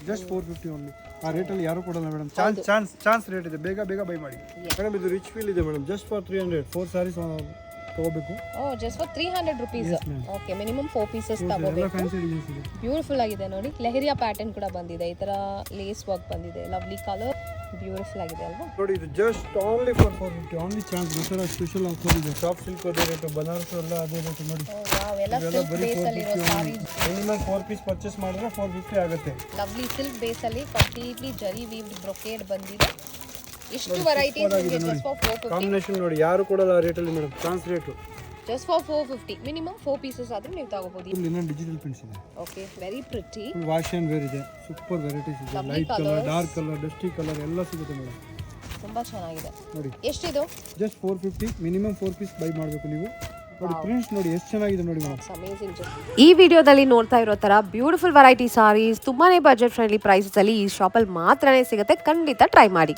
Just 450 only. ಆ ರೇಟಲ್ಲಿ ಯಾರು ಕೊಡಲ್ಲ ಮೇಡಮ್. ಚಾನ್ಸ್ ರೇಟ್ ಇದೆ, ಬೇಗ ಬೈ ಮಾಡಿ ಮೇಡಮ್. ಇದು ರಿಚ್ ಫೀಲ್ ಇದೆ ಮೇಡಮ್, ಜಸ್ಟ್ ಫಾರ್ 300 4 ಸ್ಯಾರೀಸ್ ತಗೋಬೇಕು. Just for 300 rupees. Okay, minimum 4 pieces ತಗೋಬೇಕು. ಫ್ಯಾನ್ಸಿ ಡಿಸೈನ್ಸ್ ಇದೆ, ಬ್ಯೂಟಿಫುಲ್ ಆಗಿದೆ ನೋಡಿ. ಲೆಹರಿಯಾ ಪ್ಯಾಟರ್ನ್ ಕೂಡ ಬಂದಿದೆ, ಈ ತರ ಲೇಸ್ ವರ್ಕ್ ಬಂದಿದೆ, ಲವ್ಲಿ ಕಲರ್, ಬ್ಯೂಟಿಫುಲ್ ಆಗಿದೆ ಅಲ್ವಾ ನೋಡಿ. ಇದು just only for 450 only. Chance Dasara special offer ಇದೆ. ಸಾಫ್ಟ್ ಸಿಲ್ಕ್ ಅದೇ ರೇಟ್, ಬನಾರಸ್ ಎಲ್ಲ ಅದೇ ರೇಟ್ ನೋಡಿ. ವಾವ್, ಎಲ್ಲ ಸಿಲ್ಕ್ ಬೇಸ್ ಅಲ್ಲಿ ಇರೋ ಸಾರಿ. ಮಿನಿಮಮ್ 4 ಪೀಸ್ ಪರ್ಚೇಸ್ ಮಾಡಿದ್ರೆ 450 ಆಗುತ್ತೆ. ಲವ್ಲಿ ಸಿಲ್ಕ್ ಬೇಸ್ ಅಲ್ಲಿ ಕಂಪ್ಲೀಟ್ಲಿ ಜರಿ ವೀವ್ಡ್ ಬ್ರೊಕೇಡ್ ಬಂದಿದೆ. ಇಷ್ಟು ವೆರೈಟೀಸ್ ಇದೆ ಜಸ್ಟ್ ಫಾರ್ 450. ಕಾಂಬಿನೇಷನ್ ನೋಡಿ, ಯಾರು ಕೊಡಲ್ಲ ಆ ರೇಟಲ್ಲಿ madam. Chance rate just for 450. Minimum 4 pieces ಆದ್ರೂ ನೀವು ತಗೋಬಹುದು. ಇಲ್ಲಿ ಡಿಜಿಟಲ್ ಪ್ರಿಂಟ್ಸ್ ಇದೆ. Okay, very pretty. Wash and wear ಇದೆ, ಸೂಪರ್ ವೆರೈಟೀಸ್ ಇದೆ. Light colour, dark colour, dusty colour ಎಲ್ಲ ಸಿಗುತ್ತೆ ಮೇಡಮ್. ತುಂಬಾ ಚೆನ್ನಾಗಿದೆ ನೋಡಿ. ಎಷ್ಟಿದು? ಜಸ್ಟ್ 450. ಮಿನಿಮಮ್ 4 ಪೀಸ್ ಬೈ ಮಾಡಬೇಕು ನೀವು. ನೋಡಿ ಪ್ರಿಂಟ್ಸ್ ನೋಡಿ ಎಷ್ಟು ಚೆನ್ನಾಗಿದೆ ನೋಡಿ ಮೇಡಮ್. ಅಮೇಜಿಂಗ್. ಈ ವಿಡಿಯೋದಲ್ಲಿ ನೋಡ್ತಾ ಇರೋ ತರ ಬ್ಯೂಟಿಫುಲ್ ವೆರೈಟಿ ಸಾರೀಸ್ ತುಂಬಾನೇ ಬಜೆಟ್ ಫ್ರೆಂಡ್ಲಿ ಪ್ರೈಸಸ್ ಅಲ್ಲಿ ಈ ಶಾಪಲ್ಲಿ ಮಾತ್ರನೇ ಸಿಗುತ್ತೆ. ಖಂಡಿತ ಟ್ರೈ ಮಾಡಿ.